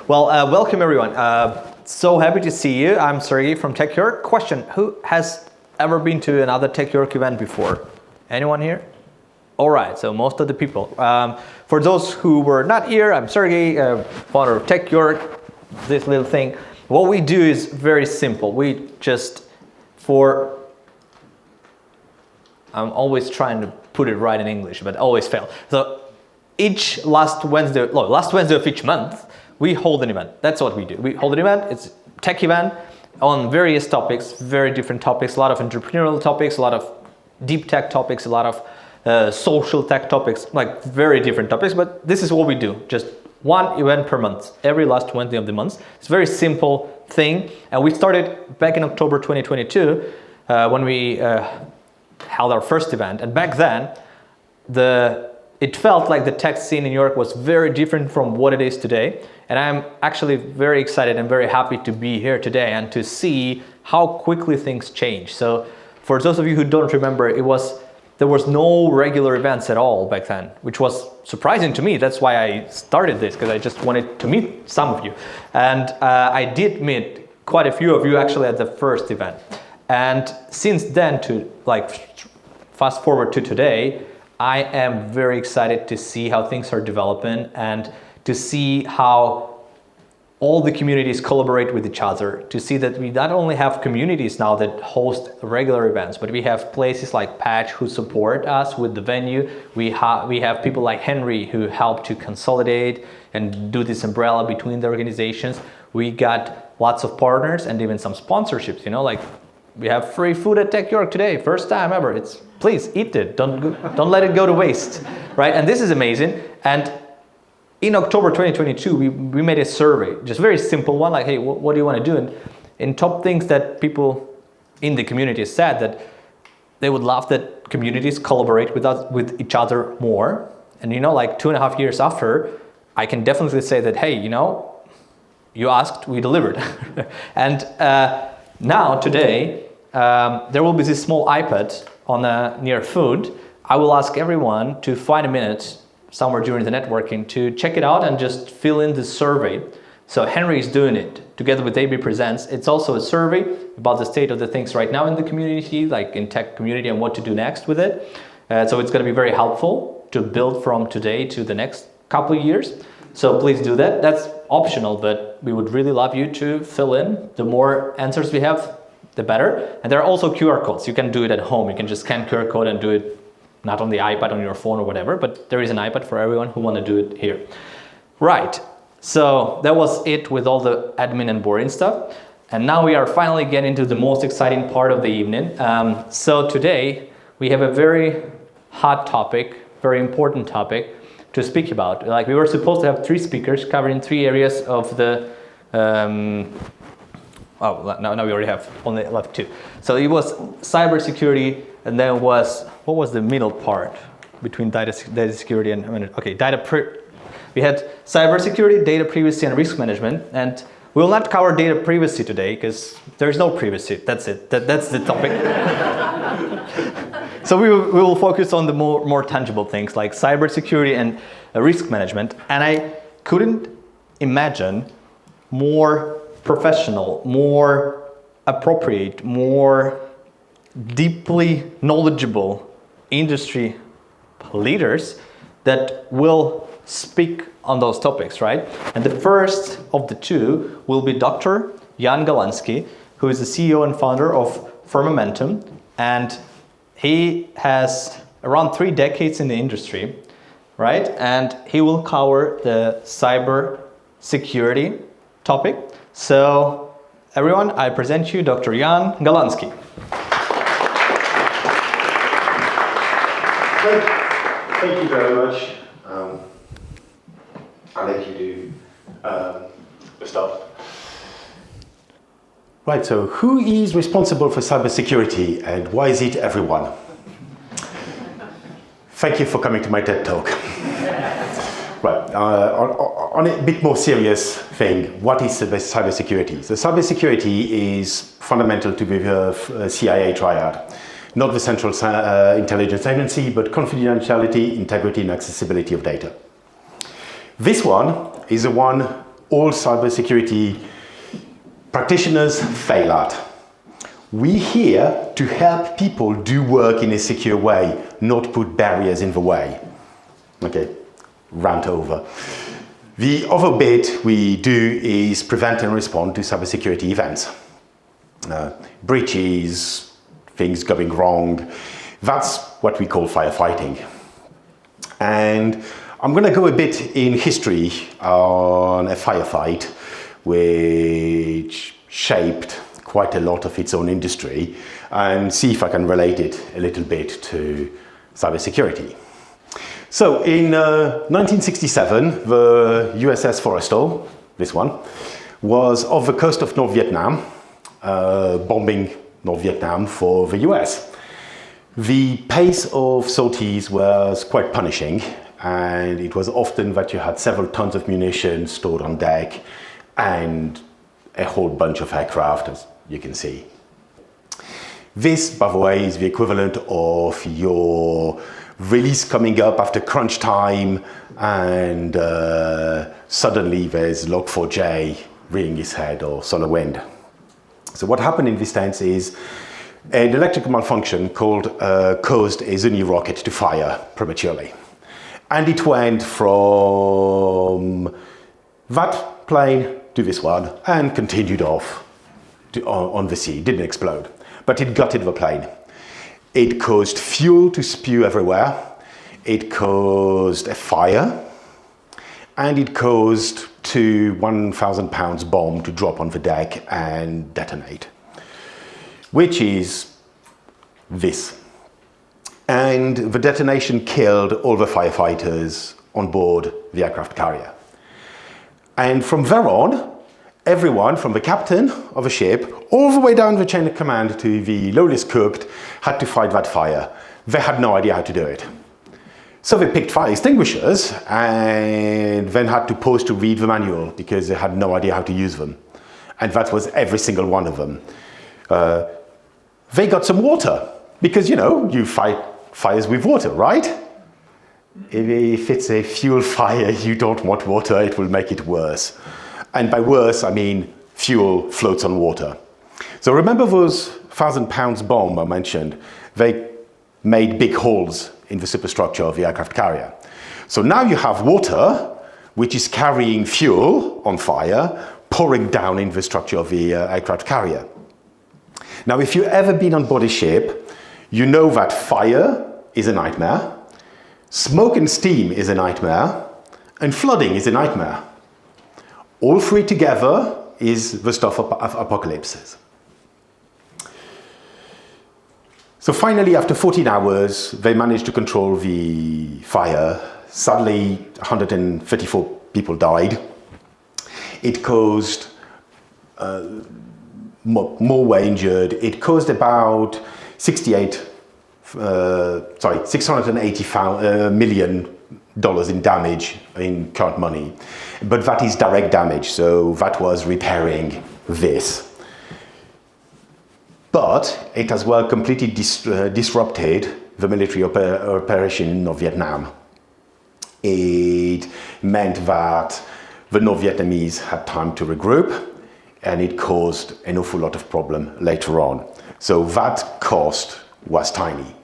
Well, welcome everyone. So happy to see you. I'm Sergey from Tech York. Question, who has ever been to another Tech York event before? Anyone here? All right, so most of the people. For those who were not here, I'm Sergey, founder of Tech York, this little thing. What we do is very simple. We just, I'm always trying to put it right in English, but always fail. So last Wednesday of each month, we hold an event. That's what we do. We hold an event, it's a tech event on various topics, very different topics, a lot of entrepreneurial topics, a lot of deep tech topics, a lot of social tech topics, like very different topics, but this is what we do. Just one event per month, every last Wednesday of the month. It's a very simple thing. And we started back in October 2022 when we held our first event. And back then, it felt like the tech scene in New York was very different from what it is today. And I'm actually very excited and very happy to be here today and to see how quickly things change. So for those of you who don't remember, there was no regular events at all back then, which was surprising to me. That's why I started this, because I just wanted to meet some of you. And I did meet quite a few of you actually at the first event. And since then, to fast forward to today, I am very excited to see how things are developing and to see how all the communities collaborate with each other, to see that we not only have communities now that host regular events, but we have places like Patch who support us with the venue. We have people like Henry who help to consolidate and do this umbrella between the organizations. We got lots of partners and even some sponsorships, like we have free food at Tech York today, first time ever. Please eat it, don't let it go to waste, right? And this is amazing. And in October 2022, we made a survey, just very simple one, like, hey, what do you want to do? And in top things that people in the community said that they would love that communities collaborate with each other more. And 2.5 years after, I can definitely say that, hey, you asked, we delivered. And now, today, there will be this small iPad near food. I will ask everyone to find a minute somewhere during the networking to check it out and just fill in the survey. So Henry is doing it together with AB Presents. It's also a survey about the state of the things right now in the community, like in tech community, and what to do next with it. So it's going to be very helpful to build from today to the next couple of years. So please do that. That's optional, but we would really love you to fill in. The more answers we have, the better. And there are also QR codes. You can do it at home. You can just scan QR code and do it not on the iPad, on your phone or whatever, but there is an iPad for everyone who want to do it here. Right, so that was it with all the admin and boring stuff. And now we are finally getting to the most exciting part of the evening. So today we have a very hot topic, very important topic to speak about. Like, we were supposed to have 3 speakers covering 3 areas of the, now we already have only left 2. So it was cybersecurity, and then what was the middle part between data security and, we had cybersecurity, data privacy, and risk management. And we will not cover data privacy today because there's no privacy. That's it. That's the topic. So we will focus on the more tangible things like cybersecurity and risk management. And I couldn't imagine more professional, more appropriate, more deeply knowledgeable industry leaders that will speak on those topics, right? And the first of the 2 will be Dr. Yann, who is the CEO and founder of Firmamentum, and he has around 3 decades in the industry, right? And he will cover the cyber security topic. So everyone, I present you Dr. Yann Galansky. Thank you very much. I'll let you do the stuff. Right, so who is responsible for cybersecurity and why is it everyone? Thank you for coming to my TED Talk. Right, on a bit more serious thing, what is cybersecurity? So cybersecurity is fundamental to the CIA triad. Not the Central Intelligence Agency, but confidentiality, integrity, and accessibility of data. This one is the one all cybersecurity practitioners fail at. We're here to help people do work in a secure way, not put barriers in the way. Okay, rant over. The other bit we do is prevent and respond to cybersecurity events. Breaches, things going wrong. That's what we call firefighting. And I'm going to go a bit in history on a firefight which shaped quite a lot of its own industry and see if I can relate it a little bit to cybersecurity. So in 1967, the USS Forrestal, this one, was off the coast of North Vietnam, bombing North Vietnam for the US. The pace of sorties was quite punishing, and it was often that you had several tons of munition stored on deck and a whole bunch of aircraft, as you can see. This, by the way, is the equivalent of your release coming up after crunch time and suddenly there's Log4j rearing his head or solar wind. So what happened in this tense is an electrical malfunction caused a Zuni rocket to fire prematurely. And it went from that plane to this one and continued off on the sea. It didn't explode, but it gutted the plane. It caused fuel to spew everywhere. It caused a fire. And it caused two 1,000 pounds bomb to drop on the deck and detonate, which is this. And the detonation killed all the firefighters on board the aircraft carrier. And from there on, everyone from the captain of a ship all the way down the chain of command to the lowest cook had to fight that fire. They had no idea how to do it. So they picked fire extinguishers and then had to pause to read the manual because they had no idea how to use them. And that was every single one of them. They got some water because, you know, you fight fires with water, right? If it's a fuel fire, you don't want water, it will make it worse. And by worse, I mean fuel floats on water. So remember those 1,000 pounds bomb I mentioned? They made big holes in the superstructure of the aircraft carrier. So now you have water, which is carrying fuel on fire, pouring down in the structure of the aircraft carrier. Now, if you've ever been on board a ship, you know that fire is a nightmare, smoke and steam is a nightmare, and flooding is a nightmare. All three together is the stuff of apocalypses. So finally, after 14 hours, they managed to control the fire. Sadly, 134 people died. It caused more were injured. It caused about $680 million in damage in current money. But that is direct damage, so that was repairing this. But it as well completely disrupted the military operation in North Vietnam. It meant that the North Vietnamese had time to regroup, and it caused an awful lot of problem later on. So that cost was tiny.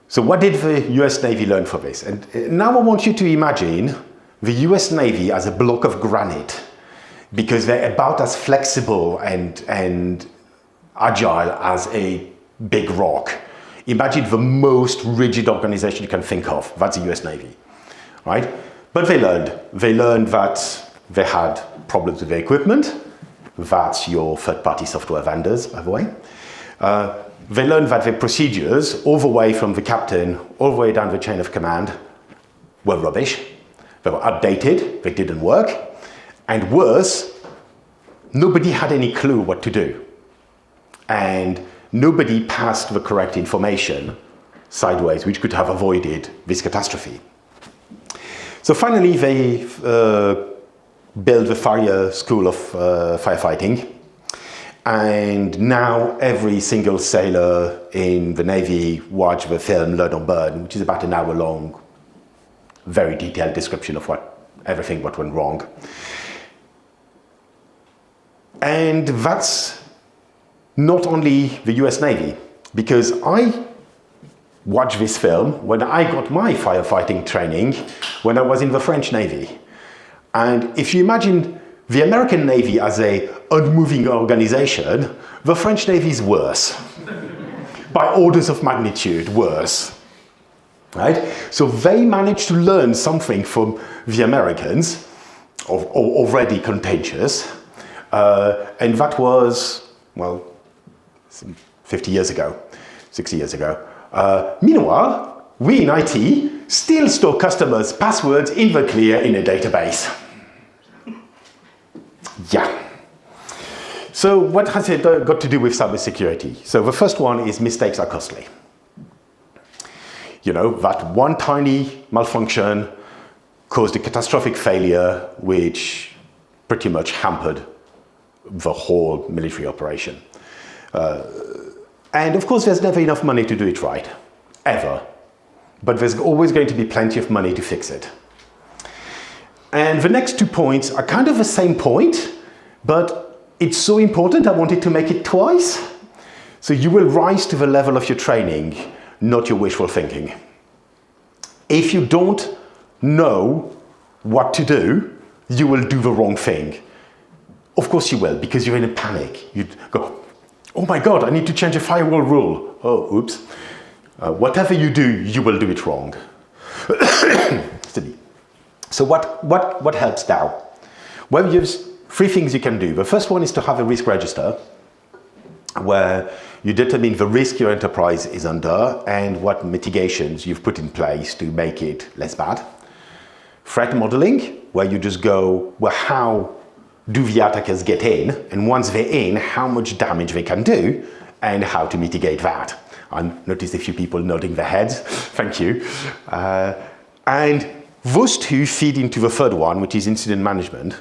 So what did the US Navy learn from this? And now I want you to imagine the US Navy as a block of granite, because they're about as flexible and agile as a big rock. Imagine the most rigid organization you can think of. That's the US Navy, right? But they learned that they had problems with their equipment. That's your third-party software vendors, by the way. They learned that their procedures, all the way from the captain, all the way down the chain of command, were rubbish. They were outdated, they didn't work. And worse, nobody had any clue what to do. And nobody passed the correct information sideways, which could have avoided this catastrophe. So finally, they built the Fire School of Firefighting. And now every single sailor in the Navy watched the film Learn or Burn, which is about an hour long, very detailed description of what everything what went wrong. And that's not only the US Navy, because I watched this film when I got my firefighting training when I was in the French Navy. And if you imagine the American Navy as a unmoving organization, the French Navy is worse. By orders of magnitude worse. Right? So they managed to learn something from the Americans, already contagious, and that was, well, 50 years ago, 60 years ago. Meanwhile, we in IT still store customers' passwords in the clear in a database. Yeah. So what has it got to do with cybersecurity? So the first one is mistakes are costly. You know, that one tiny malfunction caused a catastrophic failure which pretty much hampered the whole military operation. And of course, there's never enough money to do it right, ever. But there's always going to be plenty of money to fix it. And the next 2 points are kind of the same point, but it's so important I wanted to make it twice. So you will rise to the level of your training, not your wishful thinking. If you don't know what to do, you will do the wrong thing. Of course you will, because you're in a panic. You go, oh my God, I need to change a firewall rule. Oh, oops. Whatever you do, you will do it wrong. So what helps now? Well, there's 3 things you can do. The first one is to have a risk register where you determine the risk your enterprise is under and what mitigations you've put in place to make it less bad. Threat modeling, where you just go, well, how do the attackers get in? And once they're in, how much damage they can do and how to mitigate that. I noticed a few people nodding their heads. Thank you. And those 2 feed into the third one, which is incident management.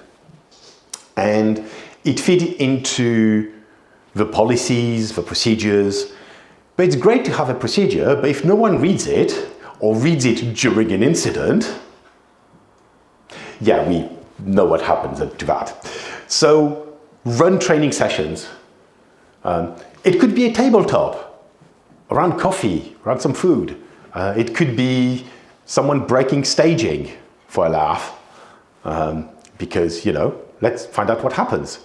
And it feeds into the policies, the procedures. But it's great to have a procedure, but if no one reads it, or reads it during an incident, yeah, we know what happens to that. So run training sessions. It could be a tabletop, around coffee, around some food. It could be someone breaking staging for a laugh, because, you know, let's find out what happens.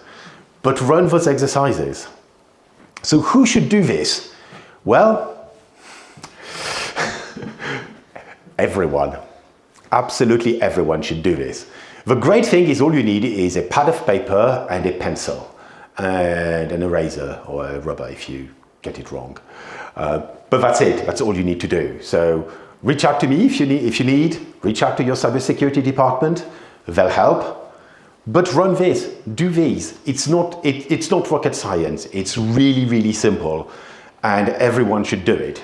But run those exercises. So who should do this? Well, everyone. Absolutely everyone should do this. The great thing is all you need is a pad of paper and a pencil and an eraser or a rubber if you get it wrong. But that's it. That's all you need to do. So reach out to me if you need. Reach out to your cybersecurity department. They'll help. But run this, do these. It's not rocket science. It's really, really simple. And everyone should do it.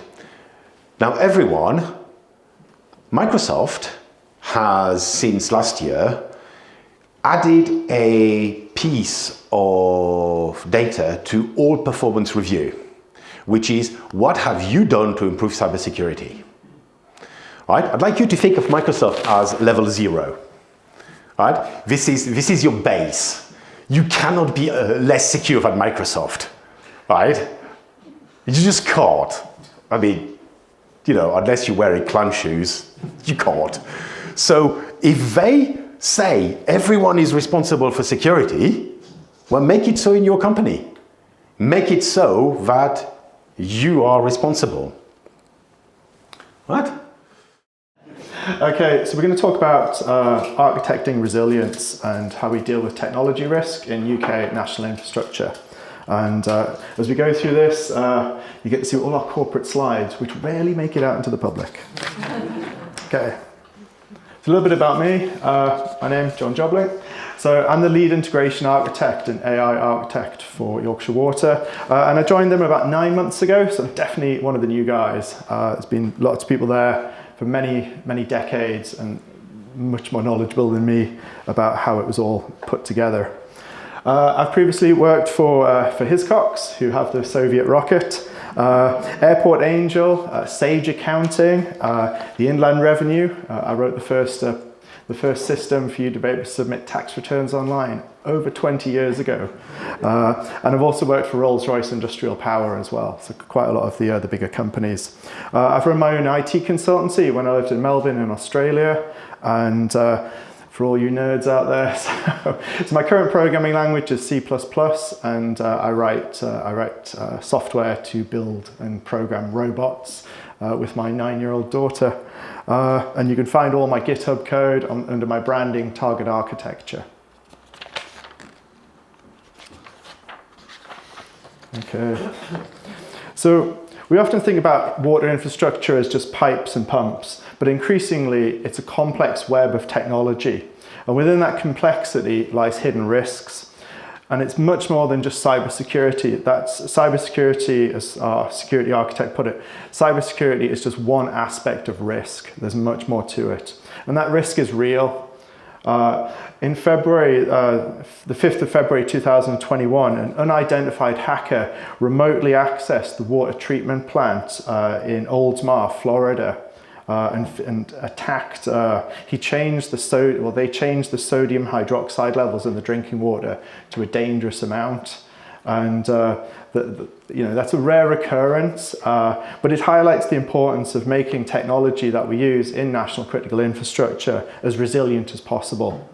Now everyone, Microsoft has since last year added a piece of data to all performance review, which is what have you done to improve cybersecurity? Right? I'd like you to think of Microsoft as level 0. Right? This is your base. You cannot be less secure than Microsoft, right? You just can't. I mean, you know, unless you're wearing clown shoes, you can't. So if they say everyone is responsible for security, well, make it so in your company. Make it so that you are responsible. Right? Okay, so we're going to talk about architecting resilience and how we deal with technology risk in UK national infrastructure. And as we go through this, you get to see all our corporate slides, which rarely make it out into the public. Okay, so a little bit about me. My name's Jobling. So I'm the lead integration architect and AI architect for Yorkshire Water. And I joined them about 9 months ago, so I'm definitely one of the new guys. There's been lots of people there for many, many decades and much more knowledgeable than me about how it was all put together. I've previously worked for Hiscox, who have the Soviet rocket, Airport Angel, Sage Accounting, the Inland Revenue. I wrote the first the first system for you to be able to submit tax returns online over 20 years ago. And I've also worked for Rolls-Royce Industrial Power as well, so quite a lot of the bigger companies. I've run my own IT consultancy when I lived in Melbourne in Australia, and for all you nerds out there, so my current programming language is C++, and I write software to build and program robots with my 9-year-old daughter. And you can find all my GitHub code under my branding Target Architecture. Okay. So we often think about water infrastructure as just pipes and pumps, but increasingly it's a complex web of technology. And within that complexity lies hidden risks. And it's much more than just cybersecurity. That's cybersecurity, as our security architect put it, cybersecurity is just one aspect of risk. There's much more to it. And that risk is real. In February, the 5th of February 2021, an unidentified hacker remotely accessed the water treatment plant in Oldsmar, Florida, and attacked. They changed the sodium hydroxide levels in the drinking water to a dangerous amount, and that's a rare occurrence. But it highlights the importance of making technology that we use in national critical infrastructure as resilient as possible.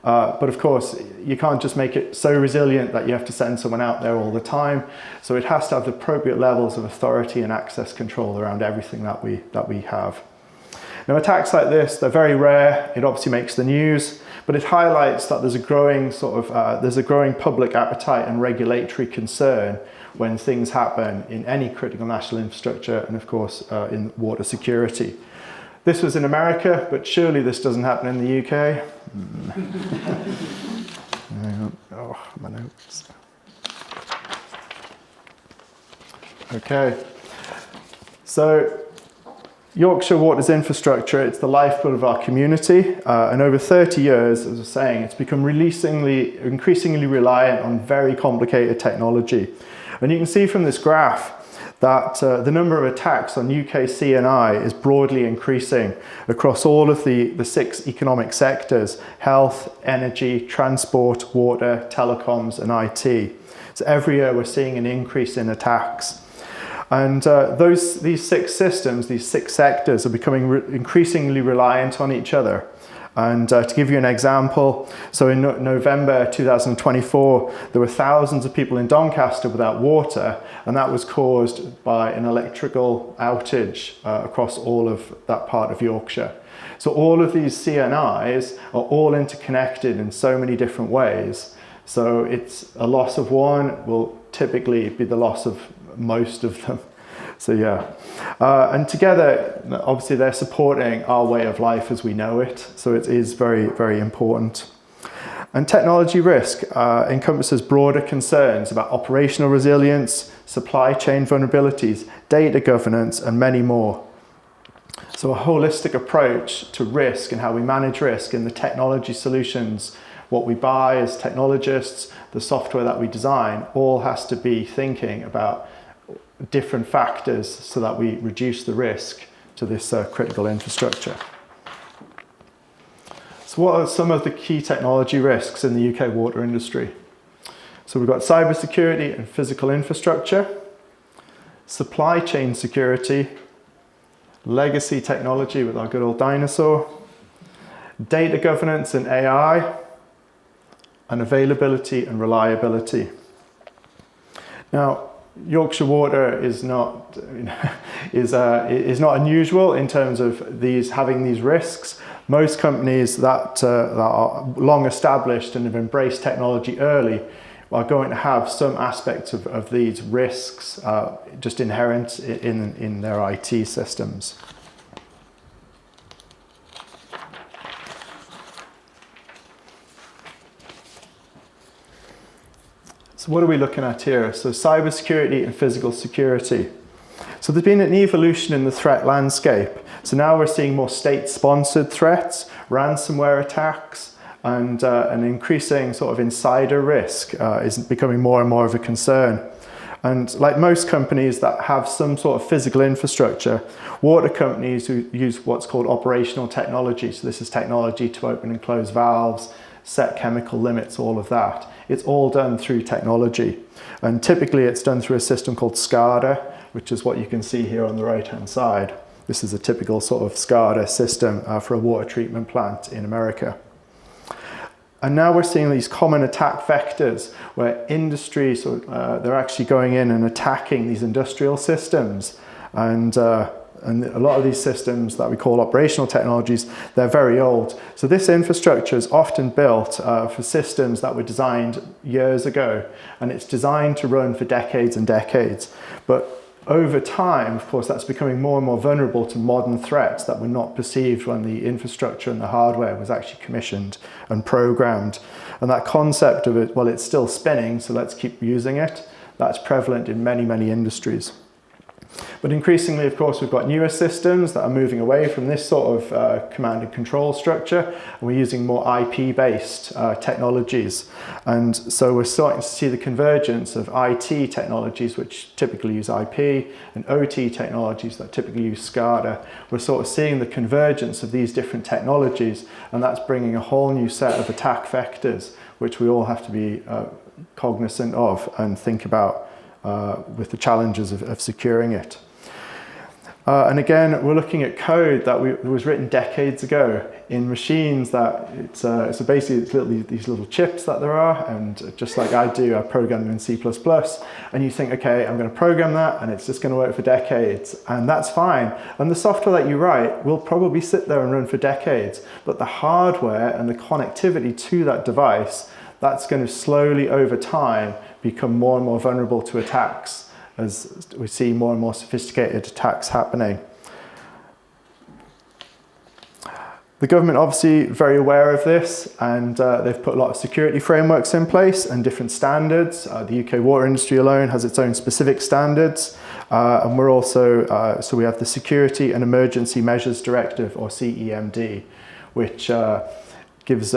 But of course, you can't just make it so resilient that you have to send someone out there all the time. So it has to have the appropriate levels of authority and access control around everything that we have. Now, attacks like this, they're very rare. It obviously makes the news, but it highlights that there's a growing public appetite and regulatory concern when things happen in any critical national infrastructure, and of course in water security. This was in America, but surely this doesn't happen in the UK. Oh, my notes. Okay, so Yorkshire Water's infrastructure, it's the lifeblood of our community, and over 30 years, as I was saying, it's become increasingly reliant on very complicated technology. And you can see from this graph that the number of attacks on UK C&I is broadly increasing across all of the 6 economic sectors: health, energy, transport, water, telecoms, and IT. So every year we're seeing an increase in attacks. And these 6 systems, these 6 sectors, are becoming increasingly reliant on each other. And to give you an example, so in November 2024, there were thousands of people in Doncaster without water, and that was caused by an electrical outage across all of that part of Yorkshire. So all of these CNIs are all interconnected in so many different ways. So it's a loss of one will typically be the loss of most of them. So yeah, and together, obviously they're supporting our way of life as we know it. So it is very, very important. And technology risk encompasses broader concerns about operational resilience, supply chain vulnerabilities, data governance, and many more. So a holistic approach to risk and how we manage risk in the technology solutions, what we buy as technologists, the software that we design, all has to be thinking about different factors so that we reduce the risk to this critical infrastructure. So what are some of the key technology risks in the UK water industry? So we've got cybersecurity and physical infrastructure, supply chain security, legacy technology with our good old dinosaur, data governance and AI, and availability and reliability. Now, Yorkshire Water is not unusual in terms of having these risks. Most companies that are long established and have embraced technology early are going to have some aspects of these risks just inherent in their IT systems. So what are we looking at here? So cybersecurity and physical security. So there's been an evolution in the threat landscape. So now we're seeing more state-sponsored threats, ransomware attacks, and an increasing sort of insider risk is becoming more and more of a concern. And like most companies that have some sort of physical infrastructure, water companies who use what's called operational technology. So this is technology to open and close valves, set chemical limits, all of that. It's all done through technology. And typically it's done through a system called SCADA, which is what you can see here on the right-hand side. This is a typical sort of SCADA system for a water treatment plant in America. And now we're seeing these common attack vectors where industry, they're actually going in and attacking these industrial systems. And a lot of these systems that we call operational technologies, they're very old. So this infrastructure is often built for systems that were designed years ago, and it's designed to run for decades and decades. But over time, of course, that's becoming more and more vulnerable to modern threats that were not perceived when the infrastructure and the hardware was actually commissioned and programmed. And that concept of it, well, it's still spinning, so let's keep using it, that's prevalent in many, many industries. But increasingly, of course, we've got newer systems that are moving away from this sort of command and control structure, and we're using more IP-based technologies. And so we're starting to see the convergence of IT technologies, which typically use IP, and OT technologies that typically use SCADA. We're sort of seeing the convergence of these different technologies, and that's bringing a whole new set of attack vectors, which we all have to be cognizant of and think about with the challenges of securing it. And again, we're looking at code that was written decades ago in machines that it's basically these little chips that there are, and just like I do, I program them in C++, and you think, okay, I'm going to program that and it's just going to work for decades, and that's fine. And the software that you write will probably sit there and run for decades, but the hardware and the connectivity to that device, that's going to slowly over time become more and more vulnerable to attacks as we see more and more sophisticated attacks happening. The government obviously very aware of this, and they've put a lot of security frameworks in place and different standards. The UK water industry alone has its own specific standards, and we're also, so we have the Security and Emergency Measures Directive, or CEMD, which gives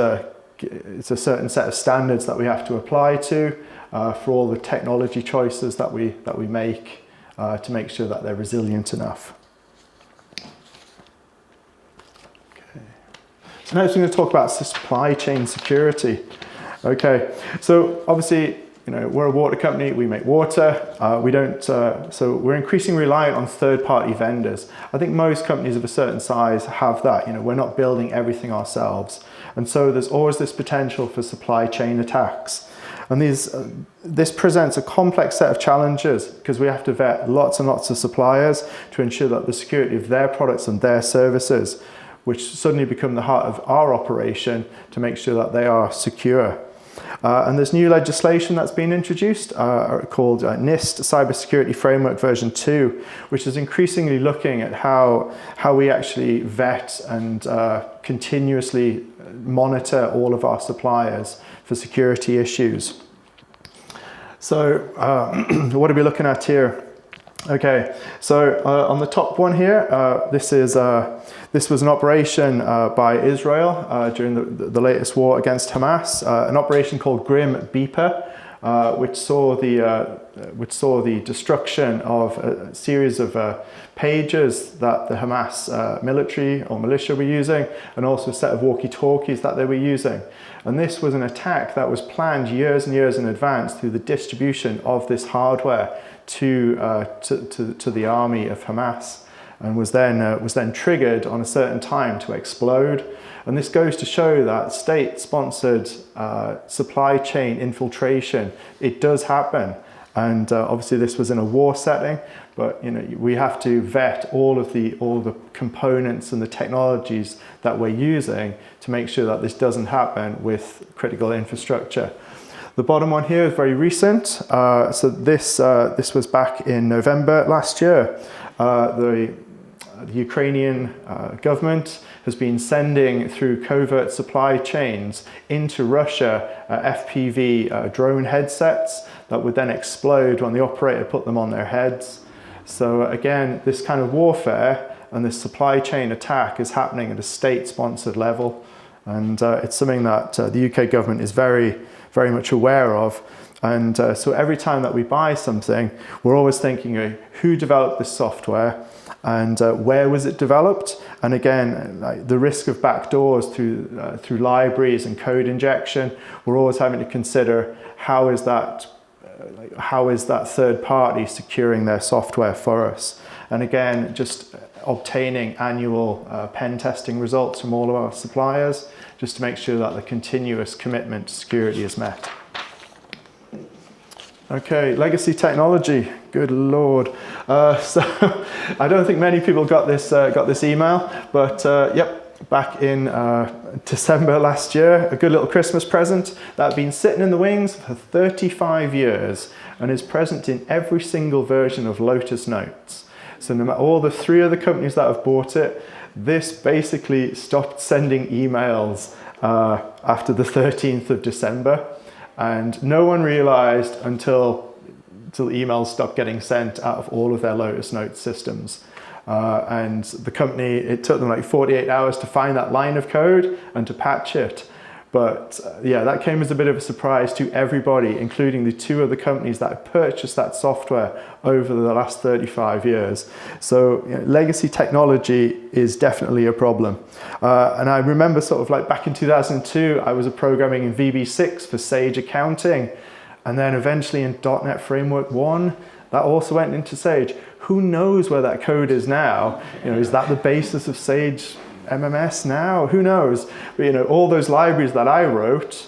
it's a certain set of standards that we have to apply to for all the technology choices that we make to make sure that they're resilient enough. Okay. So next we're going to talk about supply chain security. Okay, so obviously, you know, we're a water company, we make water, so we're increasingly reliant on third-party vendors. I think most companies of a certain size have that, you know, we're not building everything ourselves. And so there's always this potential for supply chain attacks. And this presents a complex set of challenges because we have to vet lots and lots of suppliers to ensure that the security of their products and their services, which suddenly become the heart of our operation, to make sure that they are secure. And there's new legislation that's been introduced called NIST Cybersecurity Framework version 2, which is increasingly looking at how we actually vet and continuously monitor all of our suppliers for security issues. So what are we looking at here? Okay, so on the top one here, this was an operation by Israel during the latest war against Hamas, an operation called Grim Beeper, which saw the destruction of a series of pages that the Hamas military or militia were using, and also a set of walkie-talkies that they were using. And this was an attack that was planned years and years in advance through the distribution of this hardware to the army of Hamas, and was then triggered on a certain time to explode. And this goes to show that state-sponsored supply chain infiltration, it does happen. And obviously this was in a war setting, but you know, we have to vet all the components and the technologies that we're using to make sure that this doesn't happen with critical infrastructure. The bottom one here is very recent. So this was back in November last year. The Ukrainian government has been sending through covert supply chains into Russia FPV drone headsets that would then explode when the operator put them on their heads. So again, this kind of warfare and this supply chain attack is happening at a state-sponsored level, and it's something that the UK government is very, very much aware of. And so every time that we buy something, we're always thinking, who developed this software and where was it developed? And again, like the risk of backdoors through libraries and code injection, we're always having to consider how is that third party securing their software for us. And again, just obtaining annual pen testing results from all of our suppliers, just to make sure that the continuous commitment to security is met. Okay, legacy technology. Good Lord. So I don't think many people got this email, but yep, back in December last year, a good little Christmas present that had been sitting in the wings for 35 years and is present in every single version of Lotus Notes. So no matter all the 3 other companies that have bought it, this basically stopped sending emails after the 13th of December. And no one realized until emails stopped getting sent out of all of their Lotus Notes systems. And the company, it took them like 48 hours to find that line of code and to patch it. But yeah, that came as a bit of a surprise to everybody, including the 2 other companies that had purchased that software over the last 35 years. So legacy technology is definitely a problem. And I remember sort of like back in 2002, I was programming in VB6 for Sage accounting. And then eventually in .NET Framework 1, that also went into Sage. Who knows where that code is now? Is that the basis of Sage MMS now? Who knows? But all those libraries that I wrote,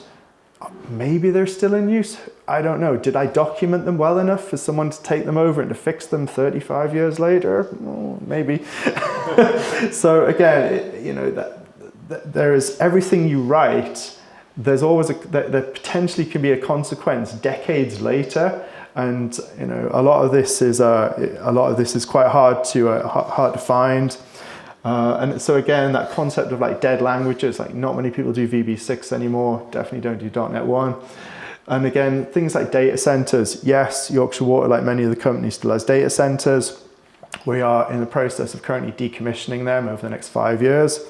maybe they're still in use. I don't know. Did I document them well enough for someone to take them over and to fix them 35 years later? Oh, maybe. So again, there is everything you write. There's always there potentially can be a consequence decades later, and a lot of this is quite hard to find. And so again, that concept of like dead languages, like not many people do VB6 anymore, definitely don't do .NET 1. And again, things like data centers. Yes, Yorkshire Water, like many of the companies, still has data centers. We are in the process of currently decommissioning them over the next 5 years.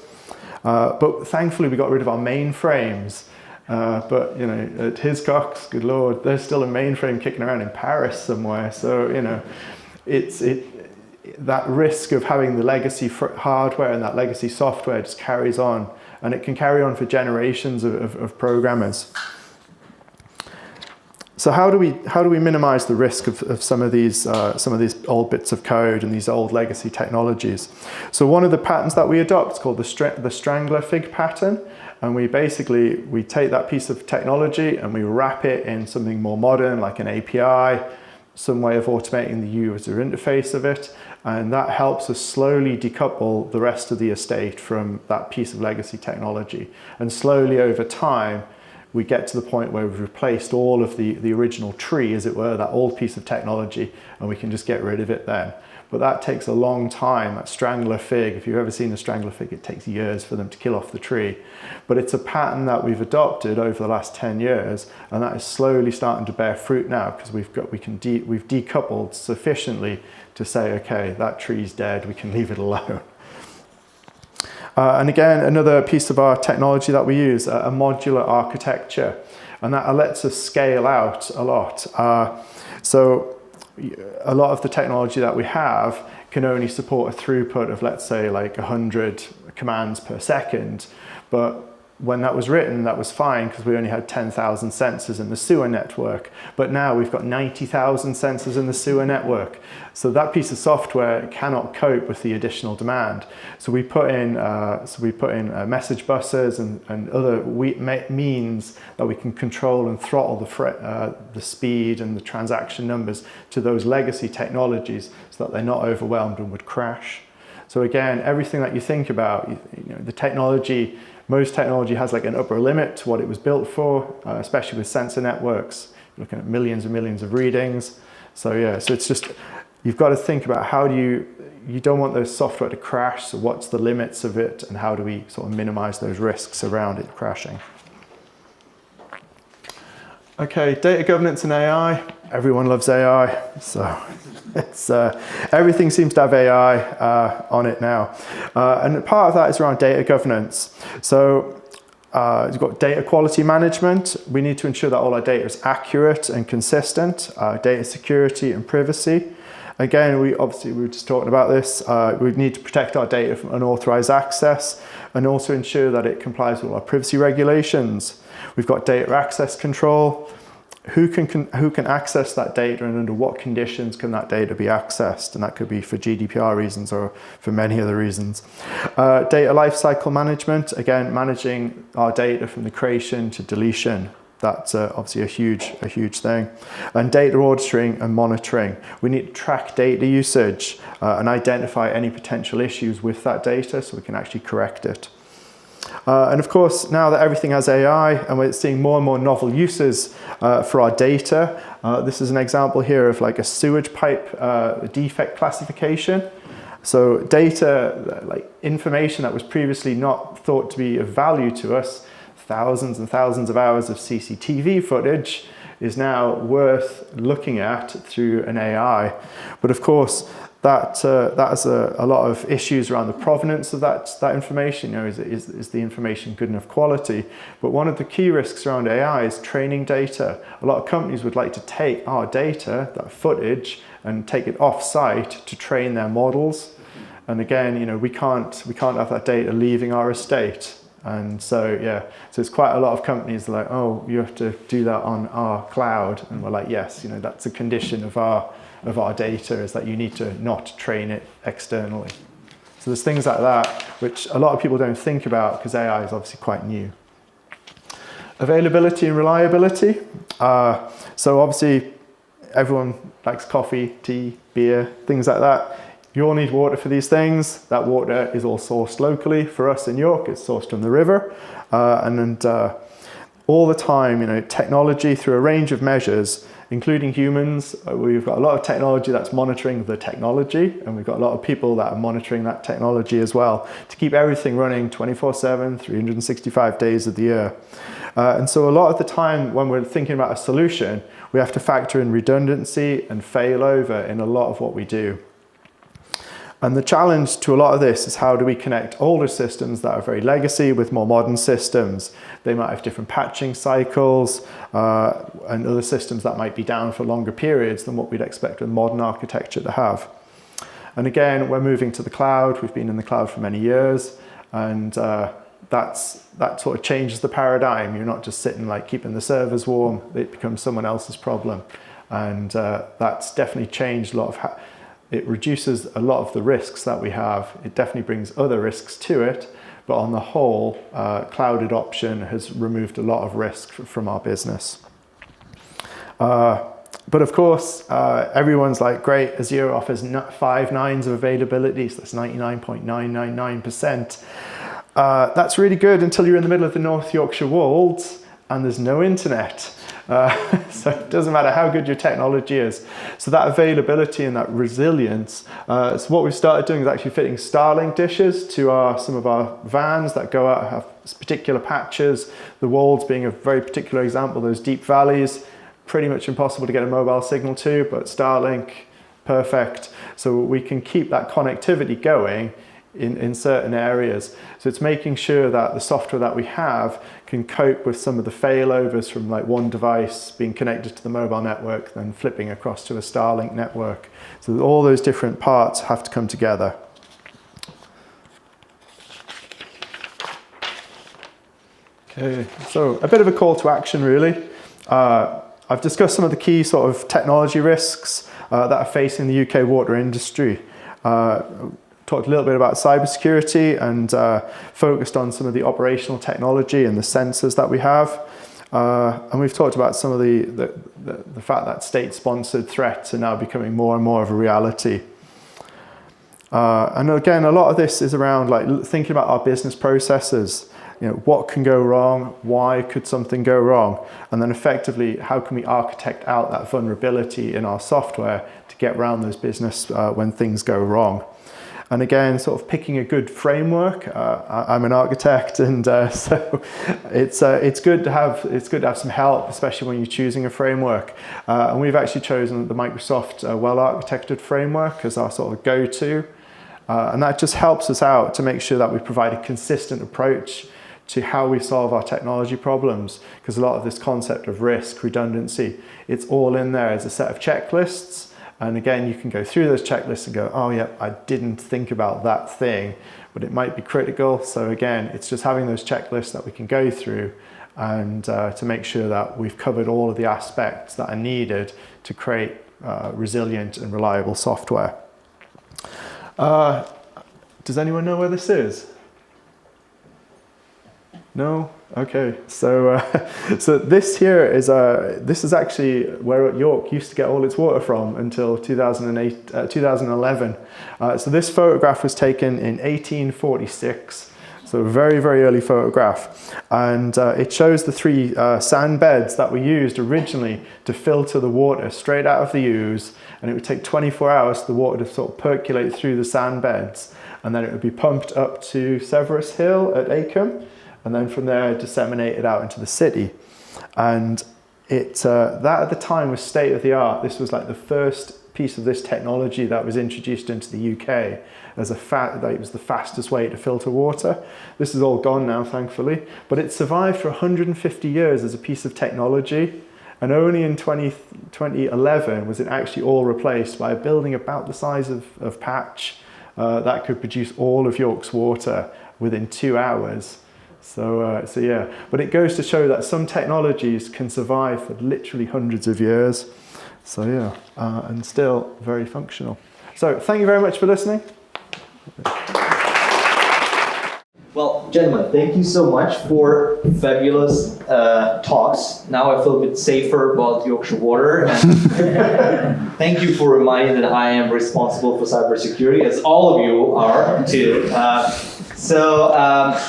But thankfully, we got rid of our mainframes. But at Hiscox, good Lord, there's still a mainframe kicking around in Paris somewhere. So that risk of having the legacy hardware and that legacy software just carries on, and it can carry on for generations of programmers. So how do we minimize the risk of some of these old bits of code and these old legacy technologies? So one of the patterns that we adopt is called the Strangler Fig pattern, and we take that piece of technology and we wrap it in something more modern, like an API, some way of automating the user interface of it, and that helps us slowly decouple the rest of the estate from that piece of legacy technology. And slowly over time, we get to the point where we've replaced all of the original tree, as it were, that old piece of technology, and we can just get rid of it then. But that takes a long time. That strangler fig, if you've ever seen a strangler fig, it takes years for them to kill off the tree. But it's a pattern that we've adopted over the last 10 years, and that is slowly starting to bear fruit now, because we've decoupled sufficiently to say, okay, that tree's dead, we can leave it alone. And again, another piece of our technology that we use, a modular architecture, and that lets us scale out a lot. So a lot of the technology that we have can only support a throughput of, let's say, like 100 commands per second. But when that was written, that was fine, because we only had 10,000 sensors in the sewer network. But now we've got 90,000 sensors in the sewer network. So that piece of software cannot cope with the additional demand. So we put in message buses and other means that we can control and throttle the speed and the transaction numbers to those legacy technologies, so that they're not overwhelmed and would crash. So again, everything that you think about, the technology. Most technology has like an upper limit to what it was built for, especially with sensor networks. You're looking at millions and millions of readings. So yeah, so it's just, you've got to think about how do you don't want the software to crash, so what's the limits of it, and how do we sort of minimize those risks around it crashing? Okay, data governance and AI. Everyone loves AI, so it's, everything seems to have AI on it now. And part of that is around data governance. So You've got data quality management. We need to ensure that all our data is accurate and consistent. Data security and privacy. Again, we were just talking about this. We need to protect our data from unauthorized access and also ensure that it complies with our privacy regulations. We've got data access control. Who can access that data and under what conditions can that data be accessed? And that could be for GDPR reasons or for many other reasons. Data lifecycle management, again, managing our data from the creation to deletion. That's obviously a huge thing. And data auditing and monitoring. We need to track data usage and identify any potential issues with that data so we can actually correct it. And of course, now that everything has AI and we're seeing more and more novel uses for our data, this is an example here of like a sewage pipe defect classification. So data, like information that was previously not thought to be of value to us, thousands and thousands of hours of CCTV footage, is now worth looking at through an AI. But of course, that has a lot of issues around the provenance of that information. You know, is the information good enough quality? But one of the key risks around AI is training data. A lot of companies would like to take our data, that footage, and take it off-site to train their models. And again, you know, we can't have that data leaving our estate. And so, yeah, so it's quite a lot of companies like, oh, you have to do that on our cloud. And we're like, yes, you know, that's a condition of our data, is that you need to not train it externally. So there's things like that, which a lot of people don't think about because AI is obviously quite new. Availability and reliability. So obviously everyone likes coffee, tea, beer, things like that. You all need water for these things. That water is all sourced locally. For us in York, it's sourced from the river. And all the time, you know, technology through a range of measures, including humans. We've got a lot of technology that's monitoring the technology, and we've got a lot of people that are monitoring that technology as well to keep everything running 24/7, 365 days of the year. And so a lot of the time when we're thinking about a solution, we have to factor in redundancy and failover in a lot of what we do. And the challenge to a lot of this is how do we connect older systems that are very legacy with more modern systems? They might have different patching cycles and other systems that might be down for longer periods than what we'd expect a modern architecture to have. And again, we're moving to the cloud. We've been in the cloud for many years, and that sort of changes the paradigm. You're not just sitting like keeping the servers warm. It becomes someone else's problem. And that's definitely changed a lot of it reduces a lot of the risks that we have. It definitely brings other risks to it, but on the whole, cloud adoption has removed a lot of risk from our business. But of course, everyone's like, great, Azure offers 5 nines of availability, so that's 99.999%. That's really good until you're in the middle of the North Yorkshire Wolds and there's no internet. So it doesn't matter how good your technology is. So that availability and that resilience. So what we've started doing is actually fitting Starlink dishes to some of our vans that go out and have particular patches. The Wolds being a very particular example, those deep valleys, pretty much impossible to get a mobile signal to, but Starlink, perfect. So we can keep that connectivity going in certain areas. So it's making sure that the software that we have can cope with some of the failovers from like one device being connected to the mobile network, then flipping across to a Starlink network. So all those different parts have to come together. Okay, so a bit of a call to action really. I've discussed some of the key sort of technology risks that are facing the UK water industry. Talked a little bit about cybersecurity and focused on some of the operational technology and the sensors that we have. And we've talked about some of the fact that state-sponsored threats are now becoming more and more of a reality. And again, a lot of this is around like thinking about our business processes. You know, what can go wrong? Why could something go wrong? And then effectively, how can we architect out that vulnerability in our software to get around those business when things go wrong? And again, sort of picking a good framework. I'm an architect, and so it's good to have some help, especially when you're choosing a framework. And we've actually chosen the Microsoft well-architected framework as our sort of go-to, and that just helps us out to make sure that we provide a consistent approach to how we solve our technology problems, because a lot of this concept of risk, redundancy, it's all in there as a set of checklists. And again, you can go through those checklists and go, oh yeah, I didn't think about that thing, but it might be critical. So again, it's just having those checklists that we can go through and to make sure that we've covered all of the aspects that are needed to create resilient and reliable software. Does anyone know where this is? No? Okay. So, so this here is this is actually where York used to get all its water from until 2011. So this photograph was taken in 1846. So a very, very early photograph. And it shows the three sand beds that were used originally to filter the water straight out of the Ouse. And it would take 24 hours for the water to sort of percolate through the sand beds. And then it would be pumped up to Severus Hill at Acomb. And then from there disseminated out into the city. And that at the time was state of the art. This was like the first piece of this technology that was introduced into the UK as that it was the fastest way to filter water. This is all gone now, thankfully, but it survived for 150 years as a piece of technology. And only in 2011 was it actually all replaced by a building about the size of Patch that could produce all of York's water within 2 hours. So yeah, but it goes to show that some technologies can survive for literally hundreds of years. So yeah, and still very functional. So thank you very much for listening. Well, gentlemen, thank you so much for fabulous talks. Now I feel a bit safer about Yorkshire Water. And thank you for reminding that I am responsible for cybersecurity, as all of you are too. So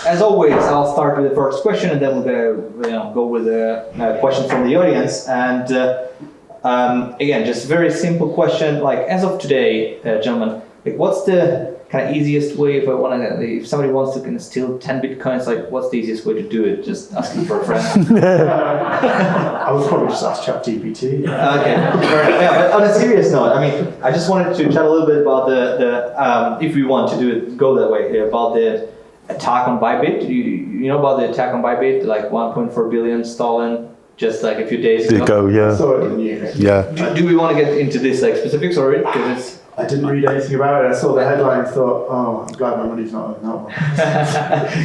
as always, I'll start with the first question, and then we're gonna go with a question from the audience. And again, just a very simple question. Like, as of today, gentlemen, like, what's the kind of easiest way if somebody wants to kind of steal 10 bitcoins? Like, what's the easiest way to do it? Just asking for a friend. I would probably just ask ChatGPT. Okay, yeah, but on a serious note, I mean, I just wanted to chat a little bit about the if we want to do it, go that way, about the attack on Bybit. You know about the attack on Bybit, like 1.4 billion stolen just like a few days ago? Yeah. So in the news. Yeah. Do we want to get into this like specifics already? Because I didn't read anything about it. I saw the headline and thought, oh, I'm glad my money's not on that one.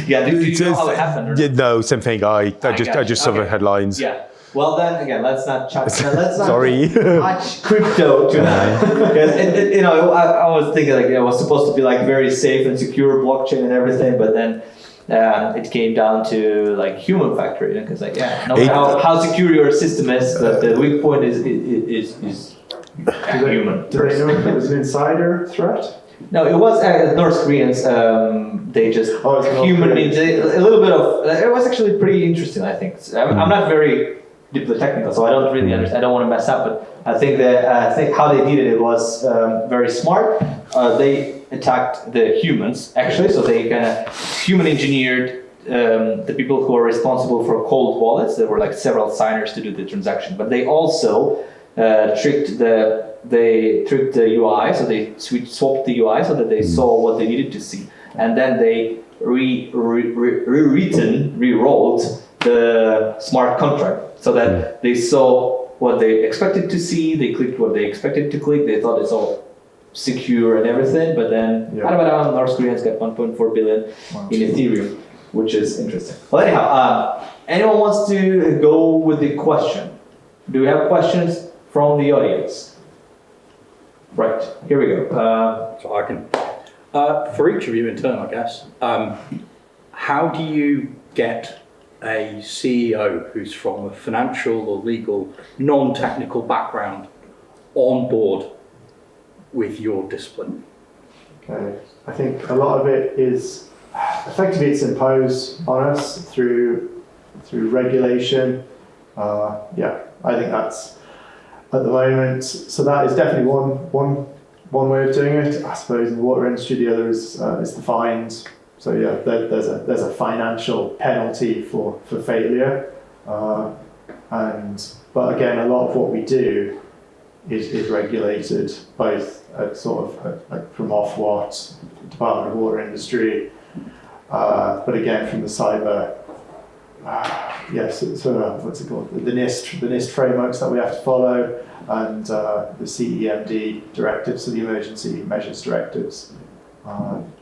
yeah, do you know how it happened? Or? Yeah, no, same thing. I just saw the headlines. Yeah. Well then, again, let's not chat. Let's not Sorry. touch crypto tonight. Because I was thinking like it was supposed to be like very safe and secure blockchain and everything, but then it came down to like human factor, because like no matter how secure your system is, the weak point is human. Do they know if it was an insider threat? No, it was North Koreans. They just humanly a little bit of. It was actually pretty interesting. I think I'm not very deeply technical, so I don't really understand. I don't want to mess up, but I think how they did it was very smart. They attacked the humans actually, so they kind of human engineered the people who are responsible for cold wallets. There were like several signers to do the transaction, but they also tricked the UI, so they swapped the UI so that they saw what they needed to see, and then they rewrote the smart contract so that they saw what they expected to see, they clicked what they expected to click, they thought it's all secure and everything, but then North Koreans got 1.4 billion in Ethereum, which is interesting. Well, anyhow, anyone wants to go with the question? Do we have questions from the audience? Right, here we go. So I can, for each of you in turn, I guess, how do you get a CEO who's from a financial or legal, non-technical background on board with your discipline? Okay, I think a lot of it is effectively it's imposed on us through regulation. I think that's at the moment. So that is definitely one way of doing it. I suppose in the water industry, the other is the fines. So yeah, there's a financial penalty for failure, but again, a lot of what we do is regulated both at from Ofwat, Department of Water Industry, but again from the cyber yes, what's it called? The NIST frameworks that we have to follow, and the CEMD directives, so the emergency measures directives.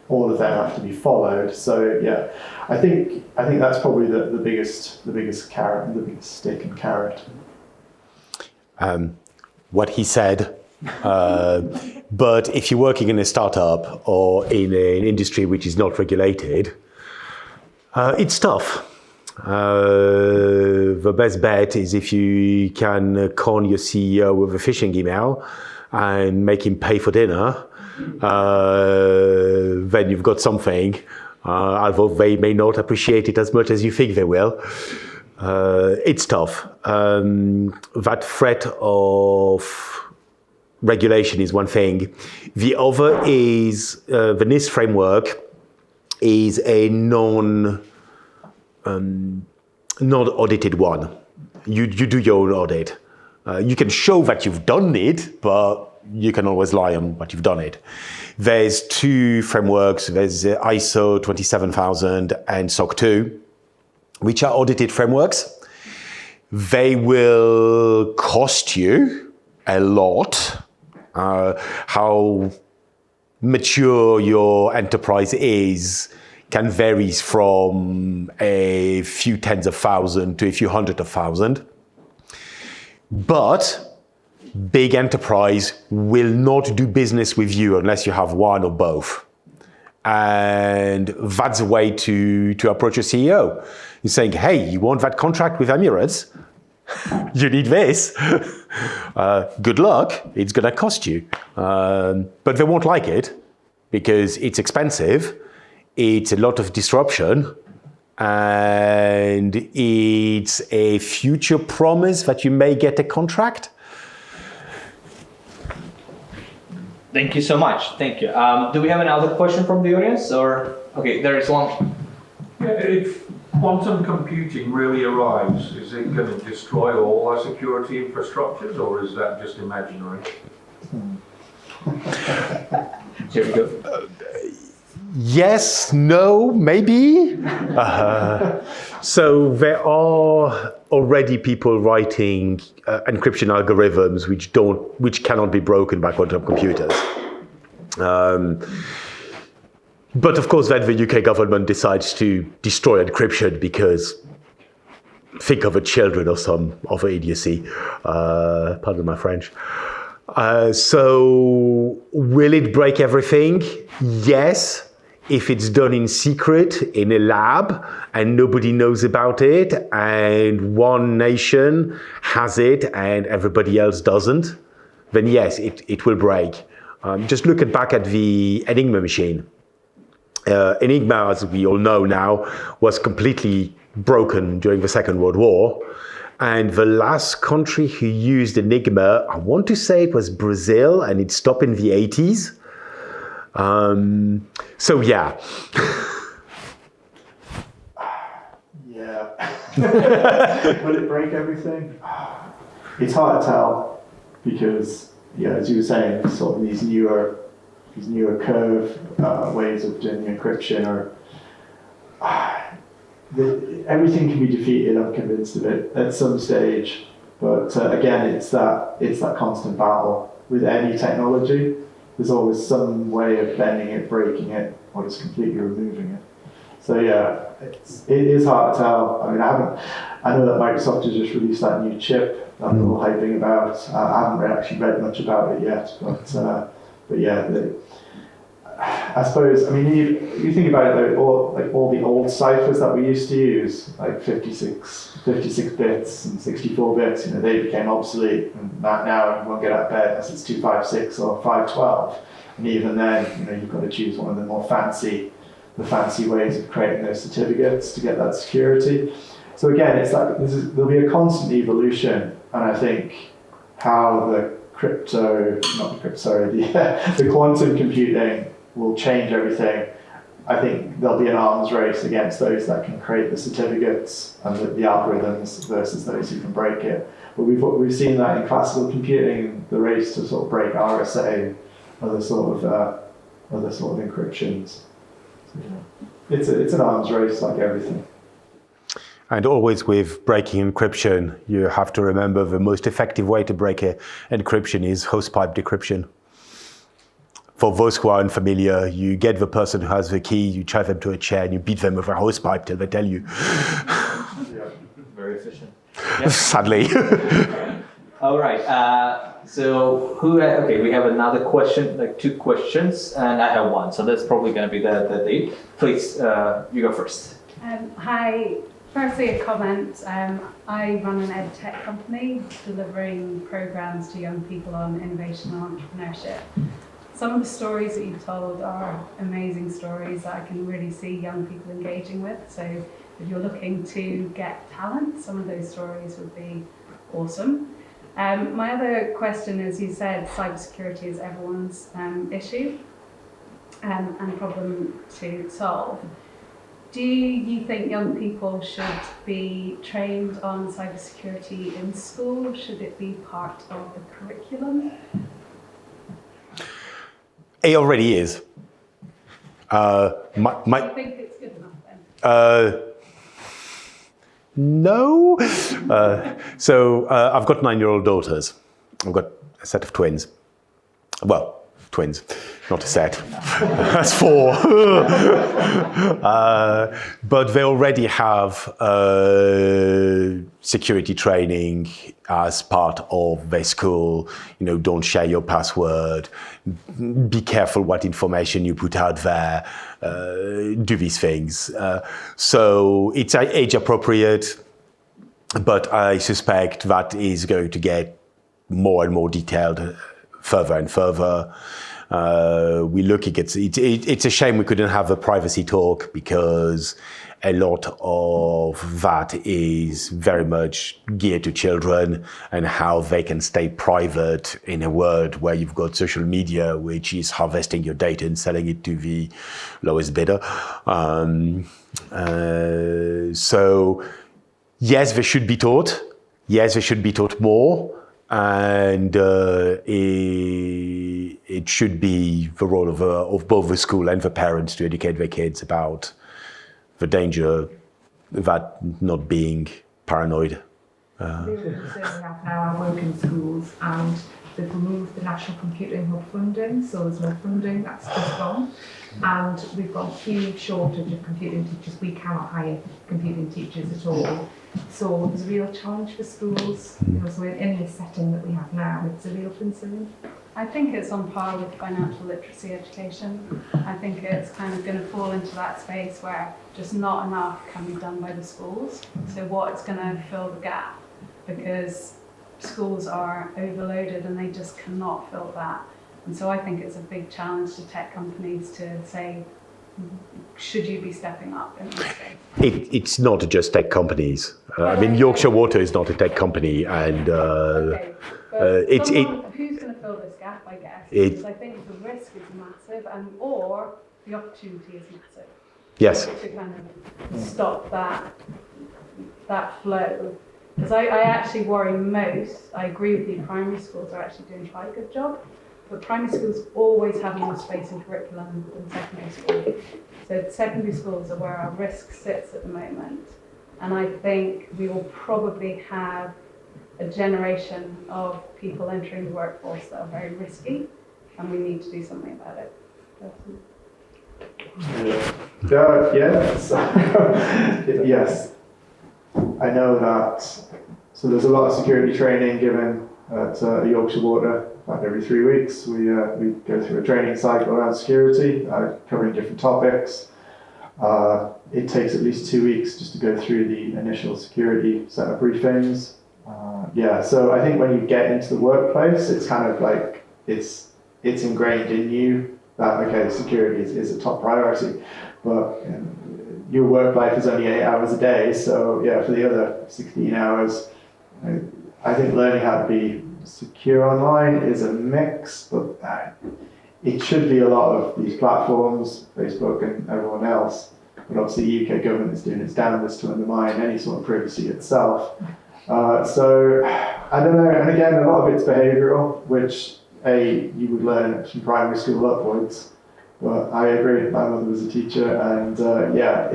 All of them have to be followed. So yeah, I think that's probably the biggest carrot, the biggest stick and carrot. What he said. But if you're working in a startup or in an industry which is not regulated, it's tough. The best bet is if you can con your CEO with a phishing email and make him pay for dinner, then you've got something, although they may not appreciate it as much as you think they will. It's tough. That threat of regulation is one thing. The other is the NIST framework is a non-audited one. You do your own audit. You can show that you've done it, but you can always lie on what you've done it. There's two frameworks. There's ISO 27000 and SOC 2, which are audited frameworks. They will cost you a lot. How mature your enterprise is can vary from a few tens of thousands to a few hundred of thousands. But big enterprise will not do business with you unless you have one or both. And that's a way to approach a CEO. You're saying, hey, you want that contract with Emirates? You need this. Good luck. It's going to cost you. But they won't like it because it's expensive. It's a lot of disruption. And it's a future promise that you may get a contract. Thank you so much. Thank you. Do we have another question from the audience? Or okay, there is one. Yeah, if quantum computing really arrives, is it going to destroy all our security infrastructures, or is that just imaginary? Here we go. Yes, no, maybe. So there are already people writing encryption algorithms which cannot be broken by quantum computers. But of course, then the UK government decides to destroy encryption because think of the children or some other idiocy. Pardon my French. So will it break everything? Yes. If it's done in secret in a lab and nobody knows about it and one nation has it and everybody else doesn't, then yes, it will break. Just look back at the Enigma machine. Enigma, as we all know now, was completely broken during the Second World War. And the last country who used Enigma, I want to say it was Brazil, and it stopped in the 80s. So yeah. Yeah. Will it break everything? It's hard to tell because, yeah, as you were saying, sort of these newer curve ways of doing encryption everything can be defeated. I'm convinced of it at some stage. But again, it's that constant battle with any technology. There's always some way of bending it, breaking it, or just completely removing it. So yeah, it is hard to tell. I mean, I know that Microsoft has just released that new chip that they're all hyping about. I haven't actually read much about it yet, but yeah, I suppose. I mean, you think about it though, all the old ciphers that we used to use, like 56 bits and 64 bits, they became obsolete, and now you won't get out of bed unless it's 256 or 512. And even then, you've got to choose one of the more fancy ways of creating those certificates to get that security. So again, it's like there'll be a constant evolution, and I think how the quantum computing will change everything. I think there'll be an arms race against those that can create the certificates and the algorithms versus those who can break it. But we've seen that in classical computing, the race to sort of break RSA, other sort of encryptions. So, it's an arms race like everything. And always with breaking encryption, you have to remember the most effective way to break encryption is hosepipe decryption. For those who are unfamiliar, you get the person who has the key, you tie them to a chair, and you beat them with a hosepipe till they tell you. Yeah, very efficient. Sadly. All right. So okay, we have another question, like 2 questions, and I have 1. So that's probably going to be the lead. Please, you go first. Hi. Firstly, a comment. I run an ed tech company delivering programs to young people on innovation and entrepreneurship. Some of the stories that you've told are amazing stories that I can really see young people engaging with. So if you're looking to get talent, some of those stories would be awesome. My other question is, you said cybersecurity is everyone's issue and problem to solve. Do you think young people should be trained on cybersecurity in school? Should it be part of the curriculum? It already is. Do you think it's good enough then? No. So I've got 9-year-old daughters. I've got a set of twins. Well, twins, not a set. That's 4. But they already have security training as part of their school. You know, don't share your password. Be careful what information you put out there. Do these things. So it's age appropriate, but I suspect that is going to get more and more detailed further and further. We're looking at it's a shame we couldn't have a privacy talk, because a lot of that is very much geared to children and how they can stay private in a world where you've got social media, which is harvesting your data and selling it to the lowest bidder. So yes, they should be taught. Yes, they should be taught more. And it should be the role of both the school and the parents to educate their kids about the danger of that not being paranoid. We have now, I work in schools, and they've removed the National Computing Hub funding, so there's no funding, that's just gone. And we've got a huge shortage of computing teachers. We cannot hire computing teachers at all. So there's a real challenge for schools. You know, so in this setting that we have now, it's a real concern. I think it's on par with financial literacy education. I think it's kind of going to fall into that space where just not enough can be done by the schools. So what's going to fill the gap? Because schools are overloaded and they just cannot fill that. And so I think it's a big challenge to tech companies to say, should you be stepping up in this space? It's not just tech companies. I mean, Yorkshire Water is not a tech company, and Okay, but who's going to fill this gap, I guess? Because I think the risk is massive, or the opportunity is massive. yes. To kind of stop that flow. Because I actually worry most, I agree with you, primary schools are actually doing quite a good job, but primary schools always have more space in curriculum than secondary school. So secondary schools are where our risk sits at the moment. And I think we will probably have a generation of people entering the workforce that are very risky, and we need to do something about it. Yes. I know that, so there's a lot of security training given at Yorkshire Water. About every 3 weeks we go through a training cycle around security, covering different topics. It takes at least 2 weeks just to go through the initial security set of briefings. So I think when you get into the workplace, it's kind of like it's ingrained in you that, okay, security is a top priority, but your work life is only 8 hours a day, so yeah, for the other 16 hours, I think learning how to be secure online is a mix, but it should be a lot of these platforms, Facebook and everyone else, but obviously the UK government is doing its damnedest to undermine any sort of privacy itself. So I don't know, and again, a lot of it's behavioural, which you would learn from primary school upwards. But I agree, my mother was a teacher, and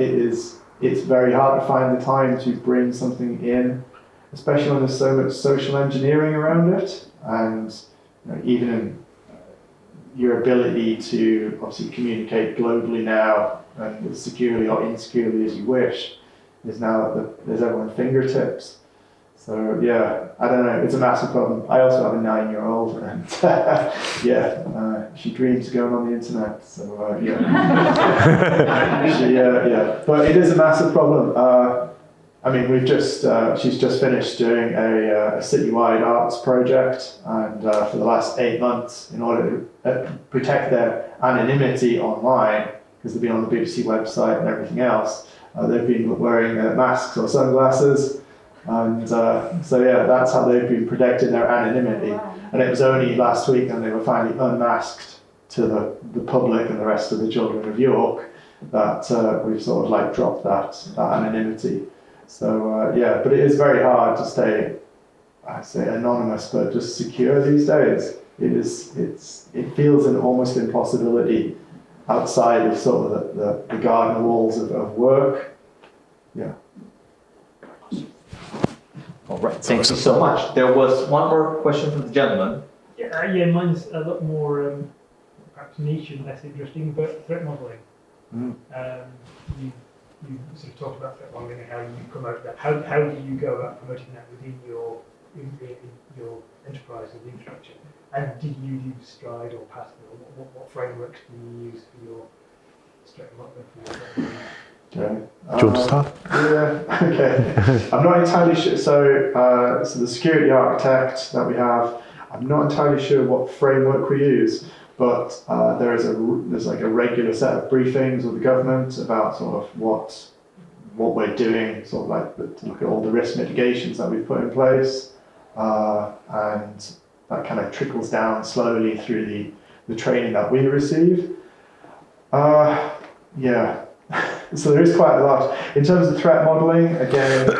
it is it's very hard to find the time to bring something in, especially when there's so much social engineering around it, and even in your ability to obviously communicate globally now and as securely or insecurely as you wish is now there's everyone's fingertips. So yeah, I don't know, it's a massive problem. I also have a 9-year-old, and she dreams of going on the internet, so but it is a massive problem. I mean, she's just finished doing a citywide arts project, and for the last 8 months, in order to protect their anonymity online, because they've been on the BBC website and everything else, they've been wearing masks or sunglasses. And that's how they've been protecting their anonymity. And it was only last week when they were finally unmasked to the public and the rest of the children of York that we've sort of like dropped that anonymity. So but it is very hard to stay, I say anonymous, but just secure these days. It feels an almost impossibility outside of sort of the garden walls of work. Yeah. All right, thank you so much. There was one more question from the gentleman. Yeah, mine's a lot more perhaps niche and less interesting, but threat modelling. You sort of talked about threat modelling and how you promote that. How do you go about promoting that within your enterprise and infrastructure? And did you use Stride or Pattern, or what frameworks do you use for your threat modelling? Do you want to start? Yeah, okay. I'm not entirely sure. So the security architect that we have, I'm not entirely sure what framework we use, but there's like a regular set of briefings with the government about sort of what we're doing, sort of like to look at all the risk mitigations that we've put in place, and that kind of trickles down slowly through the training that we receive. So there is quite a lot. In terms of threat modelling, again,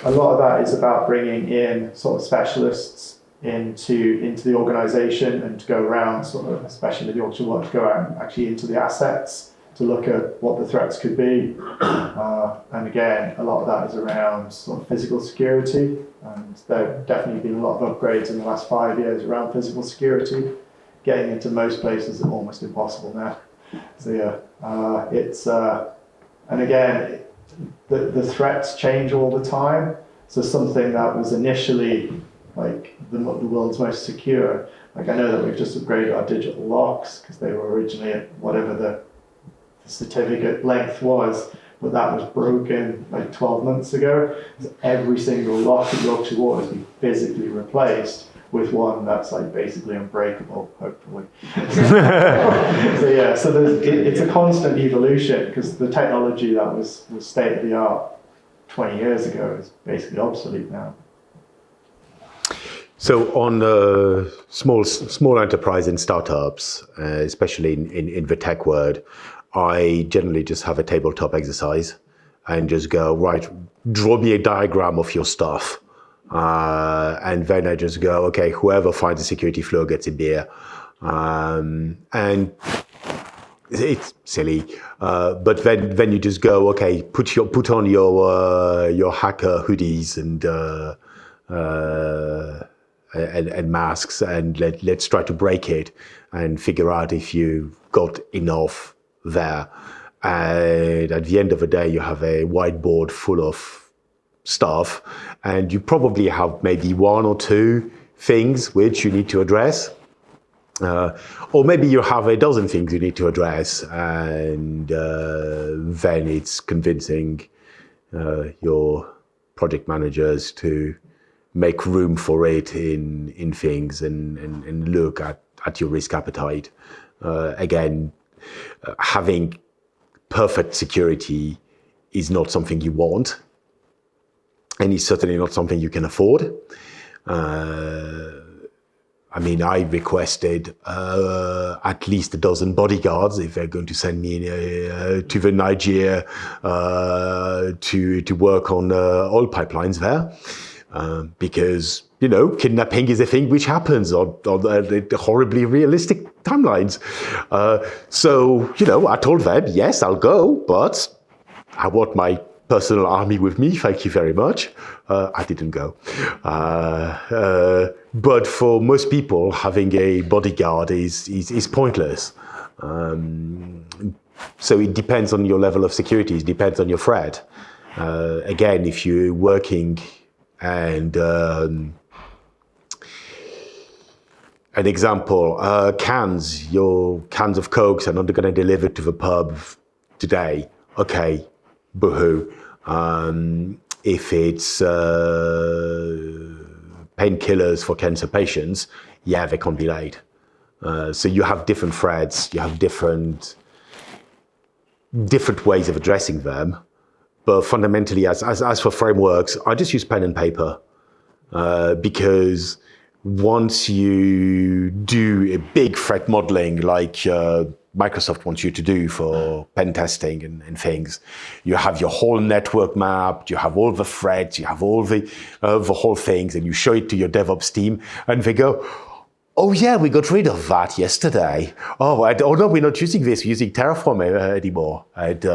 a lot of that is about bringing in sort of specialists into the organisation and to go around sort of, especially with Yorkshire Water, to go out actually into the assets to look at what the threats could be. And again, a lot of that is around sort of physical security, and there have definitely been a lot of upgrades in the last 5 years around physical security. Getting into most places is almost impossible now. So it's and again, the threats change all the time. So something that was initially like the world's most secure, like I know that we've just upgraded our digital locks because they were originally at whatever the certificate length was, but that was broken like 12 months ago. So every single lock at Yorkshire Water has been physically replaced with one that's like basically unbreakable, hopefully. It's a constant evolution, because the technology that was state of the art 20 years ago is basically obsolete now. So on small enterprise and startups, especially in the tech world, I generally just have a tabletop exercise and just go, right, draw me a diagram of your stuff. And then I just go, okay, whoever finds a security flaw gets a beer. And it's silly, but then you just go, okay, put on your hacker hoodies and masks, and let's try to break it and figure out if you've got enough there. And at the end of the day, you have a whiteboard full of stuff, and you probably have maybe one or two things which you need to address, or maybe you have a dozen things you need to address, and then it's convincing your project managers to make room for it in things and look at your risk appetite. Again, having perfect security is not something you want, and it's certainly not something you can afford. I mean, I requested at least a dozen bodyguards if they're going to send me to the Niger to work on oil pipelines there, because kidnapping is a thing which happens on the horribly realistic timelines. So I told them, yes, I'll go, but I want my personal army with me, thank you very much. I didn't go. But for most people, having a bodyguard is pointless. So it depends on your level of security, it depends on your threat. Again, if you're working and an example, your cans of Cokes are not going to deliver to the pub today. Okay, boohoo. If it's painkillers for cancer patients, yeah, they can't be late. So you have different threats, you have different ways of addressing them. But fundamentally, as for frameworks, I just use pen and paper because once you do a big threat modeling like Microsoft wants you to do for pen testing and things, you have your whole network mapped, you have all the threats, you have all the whole things, and you show it to your DevOps team, and they go, oh yeah, we got rid of that yesterday. Oh no, we're not using this, we're using Terraform anymore. And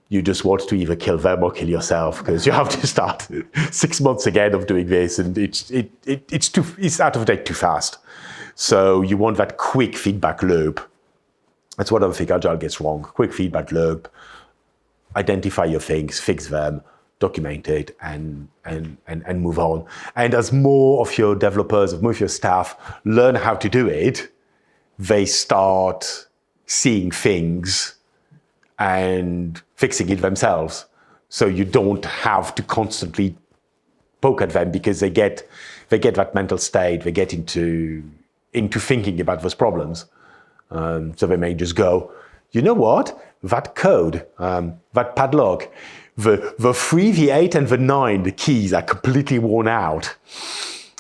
you just want to either kill them or kill yourself because you have to start 6 months again of doing this, and it's out of date too fast. So you want that quick feedback loop. That's what I think Agile gets wrong. Quick feedback loop, identify your things, fix them, document it, and move on. And as more of your developers, more of your staff learn how to do it, they start seeing things and fixing it themselves. So you don't have to constantly poke at them because they get that mental state, they get into thinking about those problems. So they may just go, you know what, that code, that padlock, the 3, the 8, and the 9, the keys are completely worn out.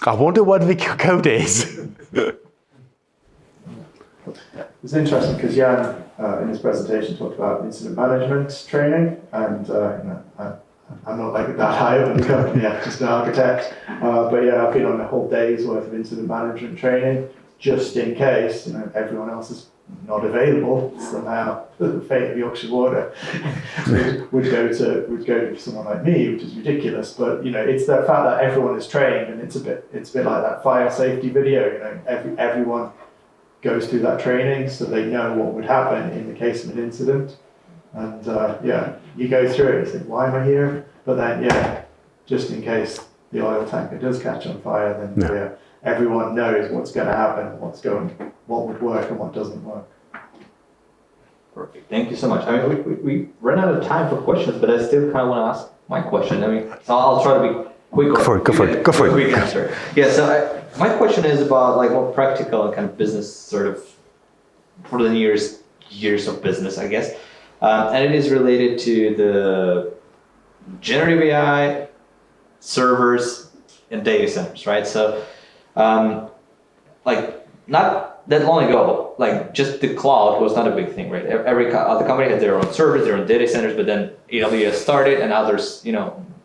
I wonder what the code is. It's interesting because Yann, in his presentation, talked about incident management training, and I'm not like that high up in the company, just an architect. But yeah, I've been on a whole day's worth of incident management training, just in case everyone else is not available somehow. The fate of Yorkshire Water would go to someone like me, which is ridiculous. But it's the fact that everyone is trained, and it's a bit like that fire safety video. Everyone goes through that training so they know what would happen in the case of an incident. And you go through it, you think, why am I here? But then, just in case the oil tanker does catch on fire, then everyone knows what's going to happen, what would work and what doesn't work. Perfect. Thank you so much. I mean, we ran out of time for questions, but I still kind of want to ask my question. I mean, so I'll try to be quick. Go for it. Quick answer. Yeah. So my question is about like more practical and kind of business sort of for the years of business, I guess, and it is related to the generative AI, servers, and data centers, right? So, like not that long ago, like just the cloud was not a big thing, right? Every other company had their own servers, their own data centers, but then AWS started and others,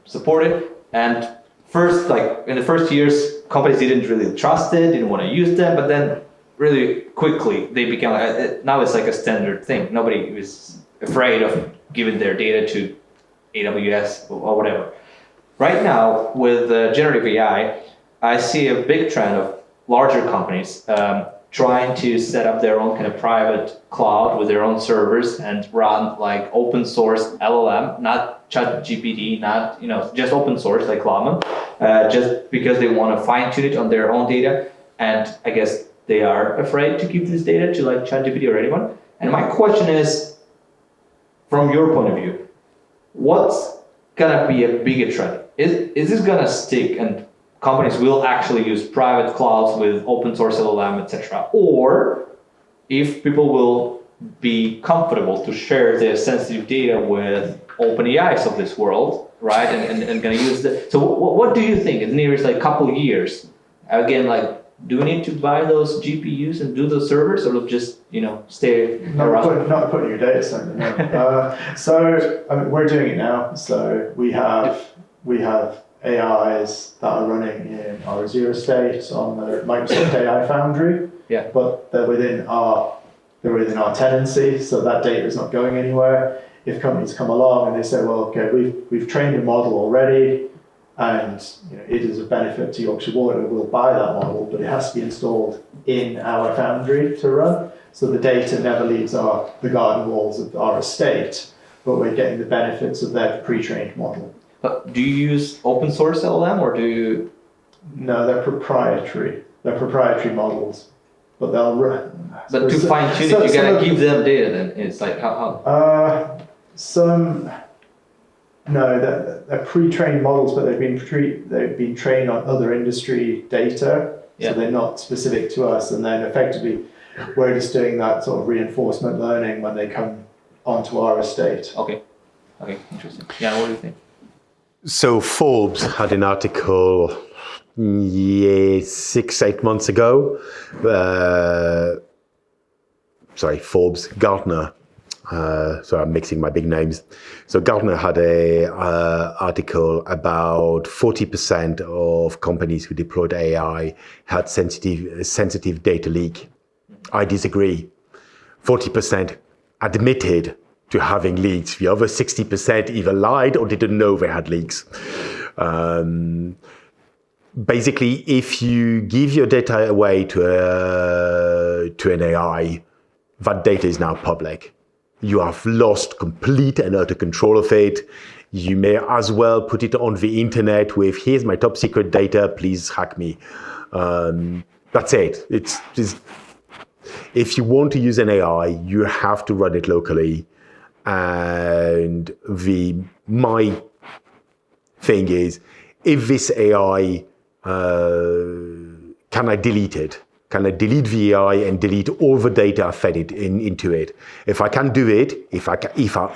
supported. And first, like in the first years, companies didn't really trust it, didn't want to use them, but then really quickly they became like, now it's like a standard thing. Nobody was afraid of giving their data to AWS or whatever. Right now, with generative AI, I see a big trend of larger companies trying to set up their own kind of private cloud with their own servers and run like open source LLM, not ChatGPT, not just open source like Llama, just because they want to fine tune it on their own data. And I guess they are afraid to give this data to like ChatGPT or anyone. And my question is, from your point of view, what's gonna be a bigger trend? Is this gonna stick and companies will actually use private clouds with open source LLM, etc.? Or if people will be comfortable to share their sensitive data with OpenAIs of this world, right? And gonna use so what do you think in the nearest like couple of years? Again, like, do we need to buy those GPUs and do those servers, or just stay around? Not putting your data center. No. So I mean, we're doing it now. So we have AIs that are running in our Azure estate on the Microsoft AI Foundry. Yeah. But they're within our tenancy, so that data is not going anywhere. if companies come along and they say, well, okay, we've trained a model already, and it is a benefit to Yorkshire Water, we'll buy that model, but it has to be installed in our foundry to run. So the data never leaves the garden walls of our estate, but we're getting the benefits of their pre-trained model. But do you use open source LLM or do you? No, they're proprietary. They're proprietary models, but they'll run. But to fine tune it, you gotta give them data. Then it's like how? No, they're pre-trained models, but they've been trained on other industry data, so they're not specific to us. And then effectively, we're just doing that sort of reinforcement learning when they come onto our estate. Okay, interesting. Yeah, what do you think? So Forbes had an article 6-8 months ago. Forbes, Gartner. So I'm mixing my big names. So Gartner had a article about 40% of companies who deployed AI had sensitive data leak. I disagree. 40% admitted to having leaks. The other 60% either lied or didn't know they had leaks. Basically, if you give your data away to an AI, that data is now public. You have lost complete and utter control of it. You may as well put it on the internet with, here's my top secret data, please hack me. That's it. It's if you want to use an AI, you have to run it locally. And my thing is, if this AI, can I delete it? Can I delete the AI and delete all the data I fed it into it? If I can do it, if I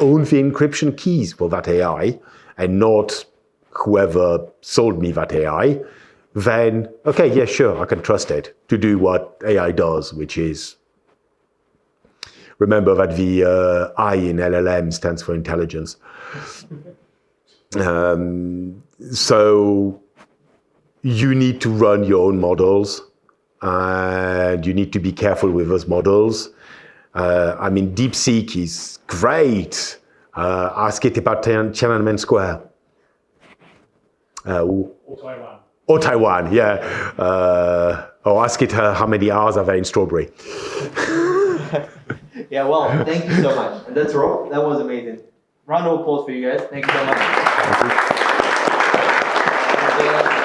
own the encryption keys for that AI and not whoever sold me that AI, then okay, yeah, sure, I can trust it to do what AI does, which is, remember that the I in LLM stands for intelligence. So you need to run your own models. And you need to be careful with those models. DeepSeek is great. Ask it about Tiananmen Square. Or Taiwan, yeah. Or ask it how many hours are there in Strawberry. Yeah, well, thank you so much. And that's all. That was amazing. Round of applause for you guys. Thank you so much. Thank you.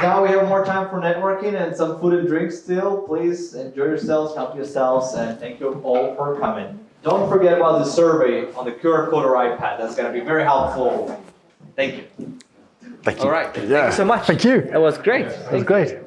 Now we have more time for networking and some food and drinks still. Please enjoy yourselves, help yourselves, and thank you all for coming. Don't forget about the survey on the QR code or iPad. That's going to be very helpful. Thank you. Thank you. All right. Thank you so much. Thank you. That was great. That was great.